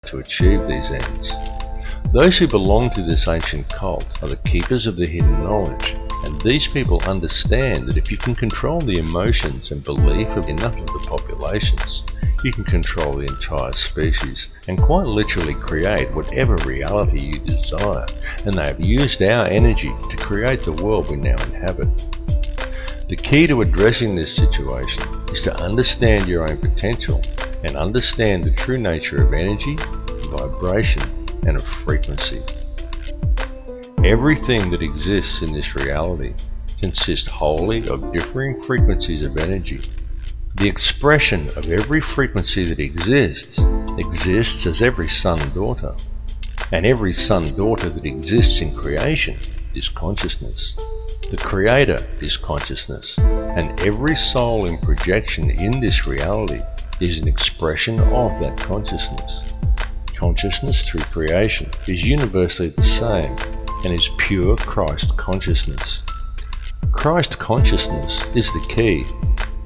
to achieve these ends. Those who belong to this ancient cult are the keepers of the hidden knowledge, and these people understand that if you can control the emotions and belief of enough of the populations, you can control the entire species and quite literally create whatever reality you desire, and they have used our energy to create the world we now inhabit. The key to addressing this situation is to understand your own potential and understand the true nature of energy, vibration, and of frequency. Everything that exists in this reality consists wholly of differing frequencies of energy. The expression of every frequency that exists as every son-daughter, and every son-daughter that exists in creation is consciousness. The Creator is consciousness, and every soul in projection in this reality is an expression of that consciousness. Consciousness through creation is universally the same and is pure Christ consciousness. Christ consciousness is the key.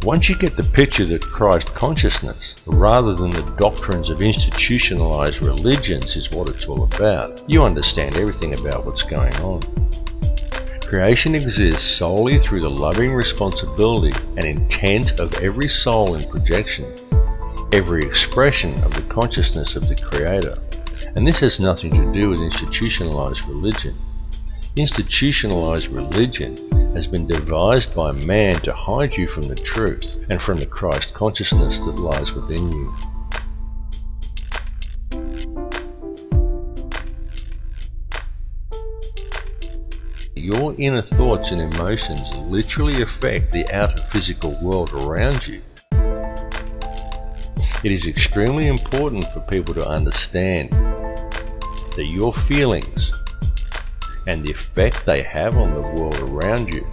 Once you get the picture that Christ consciousness, rather than the doctrines of institutionalized religions, is what it's all about, you understand everything about what's going on. Creation exists solely through the loving responsibility and intent of every soul in projection, every expression of the consciousness of the Creator. And this has nothing to do with institutionalized religion. Institutionalized religion has been devised by man to hide you from the truth and from the Christ consciousness that lies within you. Your inner thoughts and emotions literally affect the outer physical world around you. It is extremely important for people to understand that your feelings and the effect they have on the world around you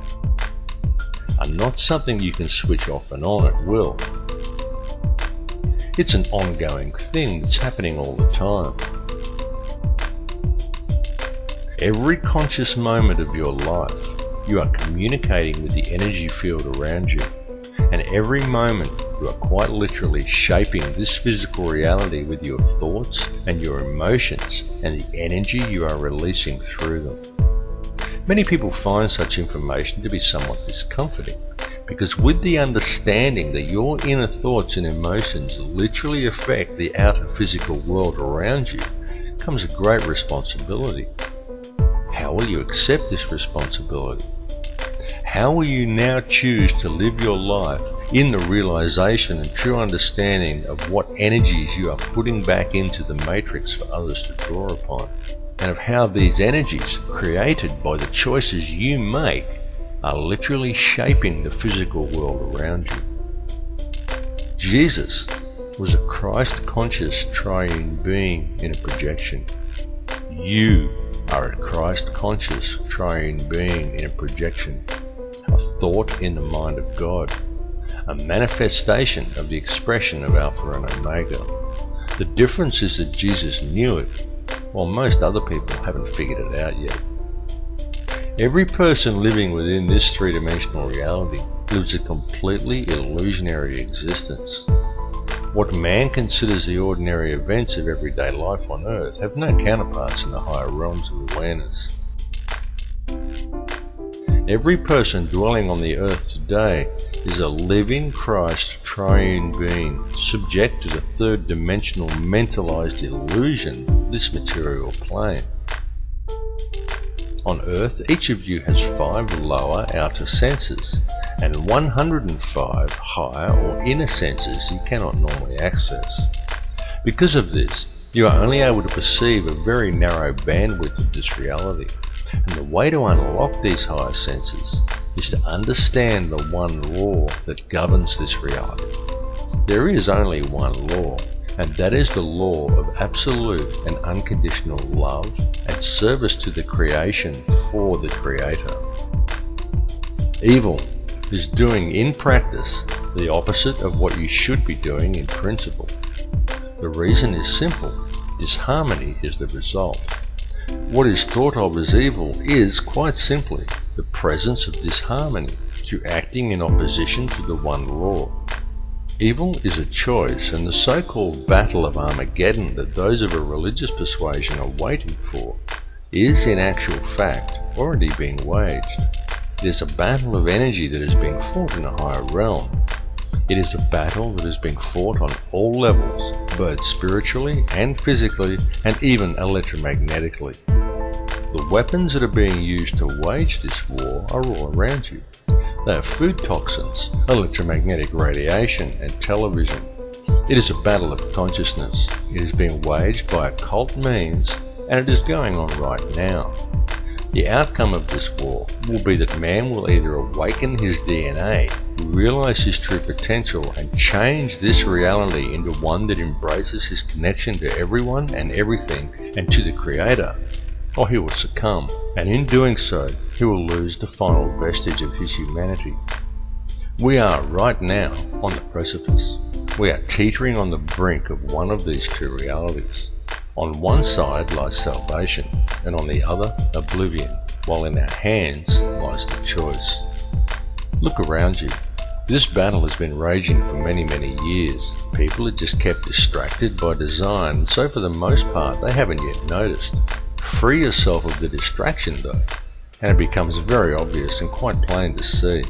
are not something you can switch off and on at will. It's an ongoing thing that's happening all the time. Every conscious moment of your life, you are communicating with the energy field around you, and every moment you are quite literally shaping this physical reality with your thoughts and your emotions and the energy you are releasing through them. Many people find such information to be somewhat discomforting, because with the understanding that your inner thoughts and emotions literally affect the outer physical world around you comes a great responsibility. How will you accept this responsibility? How will you now choose to live your life in the realization and true understanding of what energies you are putting back into the matrix for others to draw upon, and of how these energies, created by the choices you make, are literally shaping the physical world around you? Jesus was a Christ-conscious triune being in a projection. You are a Christ-conscious triune being in a projection, a thought in the mind of God, a manifestation of the expression of Alpha and Omega. The difference is that Jesus knew it, while most other people haven't figured it out yet. Every person living within this three-dimensional reality lives a completely illusionary existence. What man considers the ordinary events of everyday life on Earth have no counterparts in the higher realms of awareness. Every person dwelling on the Earth today is a living Christ triune being, subject to the third-dimensional mentalized illusion of this material plane. On Earth, each of you has 5 lower outer senses and 105 higher or inner senses you cannot normally access. Because of this, you are only able to perceive a very narrow bandwidth of this reality, and the way to unlock these higher senses is to understand the one law that governs this reality. There is only one law, and that is the law of absolute and unconditional love and service to the creation for the Creator. Evil is doing in practice the opposite of what you should be doing in principle. The reason is simple: disharmony is the result. What is thought of as evil is, quite simply, the presence of disharmony through acting in opposition to the one law. Evil is a choice, and the so-called Battle of Armageddon that those of a religious persuasion are waiting for is, in actual fact, already being waged. It is a battle of energy that is being fought in a higher realm. It is a battle that is being fought on all levels, both spiritually and physically, and even electromagnetically. The weapons that are being used to wage this war are all around you. They are food toxins, electromagnetic radiation, and television. It is a battle of consciousness. It is being waged by occult means, and it is going on right now. The outcome of this war will be that man will either awaken his DNA, realize his true potential, and change this reality into one that embraces his connection to everyone and everything and to the Creator, or he will succumb, and in doing so, he will lose the final vestige of his humanity. We are right now on the precipice. We are teetering on the brink of one of these two realities. On one side lies salvation, and on the other, oblivion, while in our hands lies the choice. Look around you. This battle has been raging for many years. People are just kept distracted by design, and so for the most part they haven't yet noticed. Free yourself of the distraction though, and it becomes very obvious and quite plain to see.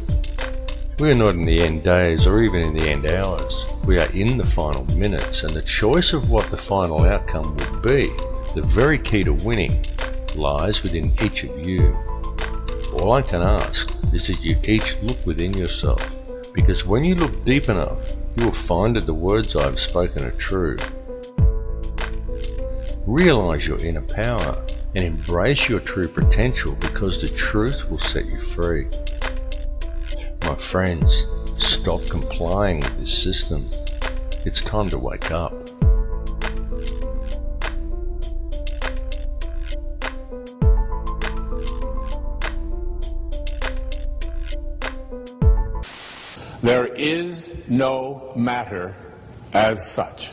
We are not in the end days or even in the end hours. We are in the final minutes, and the choice of what the final outcome will be, the very key to winning, lies within each of you. All I can ask is that you each look within yourself, because when you look deep enough, you will find that the words I have spoken are true. Realize your inner power and embrace your true potential, because the truth will set you free. My friends, stop complying with this system. It's time to wake up. There is no matter as such.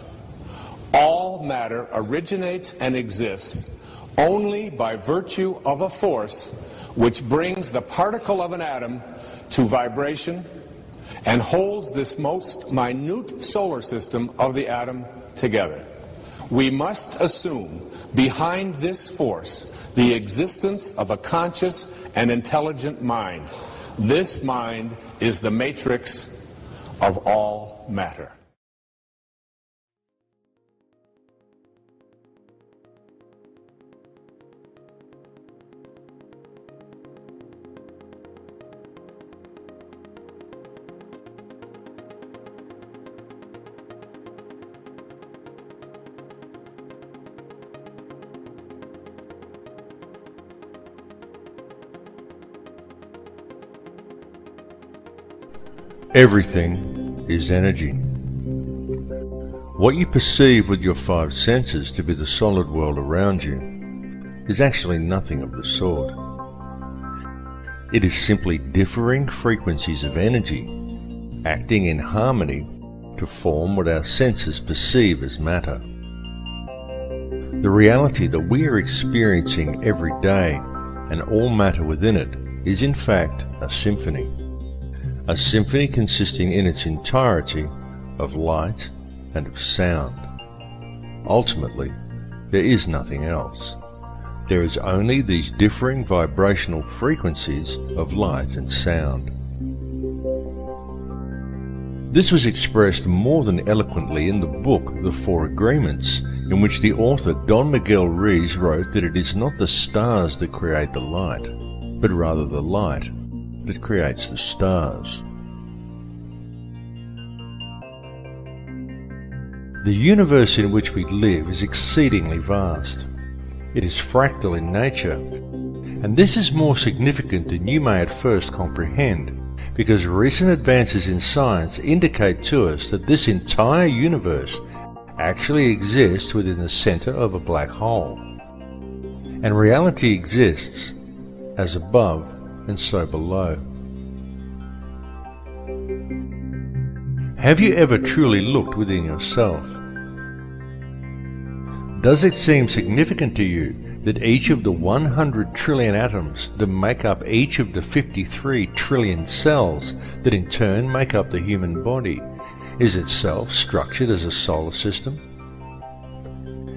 All matter originates and exists only by virtue of a force which brings the particle of an atom to vibration and holds this most minute solar system of the atom together. We must assume behind this force the existence of a conscious and intelligent mind. This mind is the matrix of all matter. Everything is energy. What you perceive with your five senses to be the solid world around you is actually nothing of the sort. It is simply differing frequencies of energy acting in harmony to form what our senses perceive as matter. The reality that we are experiencing every day and all matter within it is in fact a symphony. A symphony consisting in its entirety of light and of sound. Ultimately, there is nothing else. There is only these differing vibrational frequencies of light and sound. This was expressed more than eloquently in the book The Four Agreements, in which the author Don Miguel Ruiz wrote that it is not the stars that create the light, but rather the light that creates the stars. The universe in which we live is exceedingly vast. It is fractal in nature, and this is more significant than you may at first comprehend, because recent advances in science indicate to us that this entire universe actually exists within the center of a black hole. And reality exists as above and so below. Have you ever truly looked within yourself? Does it seem significant to you that each of the 100 trillion atoms that make up each of the 53 trillion cells that in turn make up the human body is itself structured as a solar system?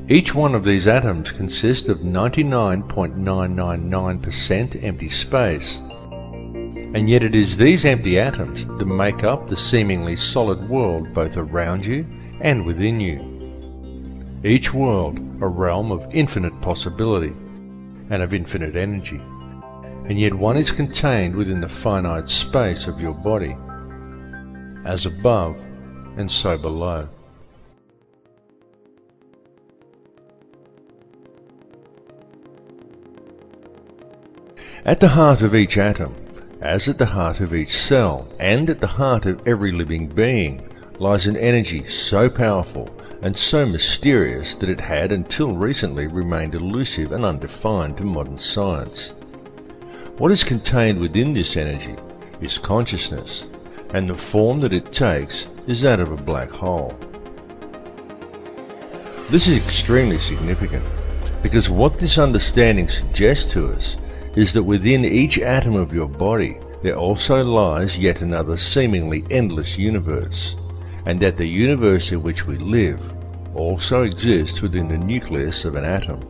Each one of these atoms consists of 99.999% empty space, and yet it is these empty atoms that make up the seemingly solid world both around you and within you. Each world a realm of infinite possibility and of infinite energy, and yet one is contained within the finite space of your body, as above and so below. At the heart of each atom, as at the heart of each cell, and at the heart of every living being, lies an energy so powerful and so mysterious that it had until recently remained elusive and undefined to modern science. What is contained within this energy is consciousness, and the form that it takes is that of a black hole. This is extremely significant, because what this understanding suggests to us is that within each atom of your body there also lies yet another seemingly endless universe, and that the universe in which we live also exists within the nucleus of an atom.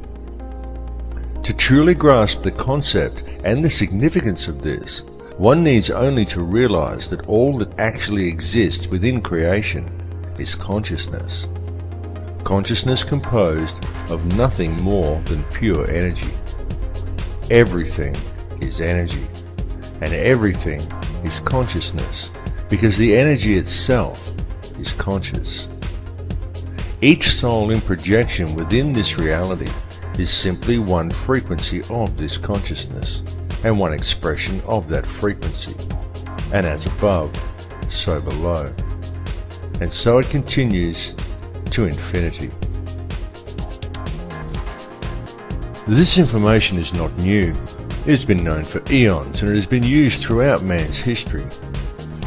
To truly grasp the concept and the significance of this, one needs only to realize that all that actually exists within creation is consciousness. Consciousness composed of nothing more than pure energy. Everything is energy, and everything is consciousness, because the energy itself is conscious. Each soul in projection within this reality is simply one frequency of this consciousness, and one expression of that frequency, and as above, so below. And so it continues to infinity. This information is not new. It has been known for eons, and it has been used throughout man's history.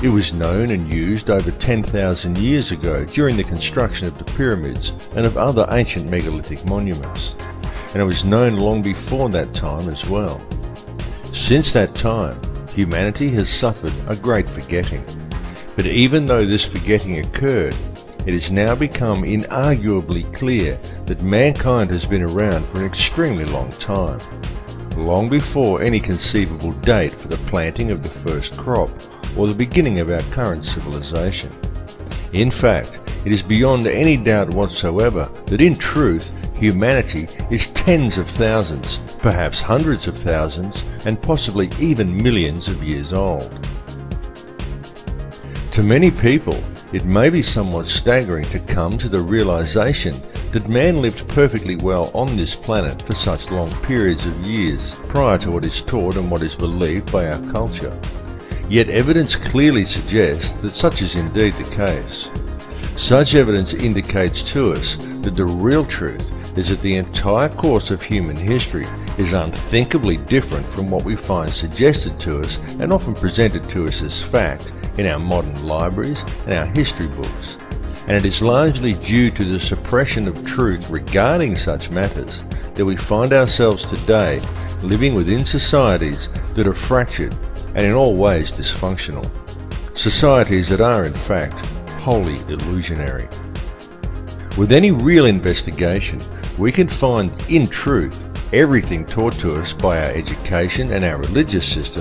It was known and used over 10,000 years ago during the construction of the pyramids and of other ancient megalithic monuments, and it was known long before that time as well. Since that time, humanity has suffered a great forgetting, but even though this forgetting occurred, it has now become inarguably clear that mankind has been around for an extremely long time, long before any conceivable date for the planting of the first crop or the beginning of our current civilization. In fact, it is beyond any doubt whatsoever that in truth, humanity is tens of thousands, perhaps hundreds of thousands, and possibly even millions of years old. To many people, it may be somewhat staggering to come to the realization that man lived perfectly well on this planet for such long periods of years prior to what is taught and what is believed by our culture. Yet evidence clearly suggests that such is indeed the case. Such evidence indicates to us that the real truth is that the entire course of human history is unthinkably different from what we find suggested to us and often presented to us as fact in our modern libraries and our history books. And it is largely due to the suppression of truth regarding such matters that we find ourselves today living within societies that are fractured and in all ways dysfunctional. Societies that are in fact wholly illusionary. With any real investigation, we can find in truth everything taught to us by our education and our religious system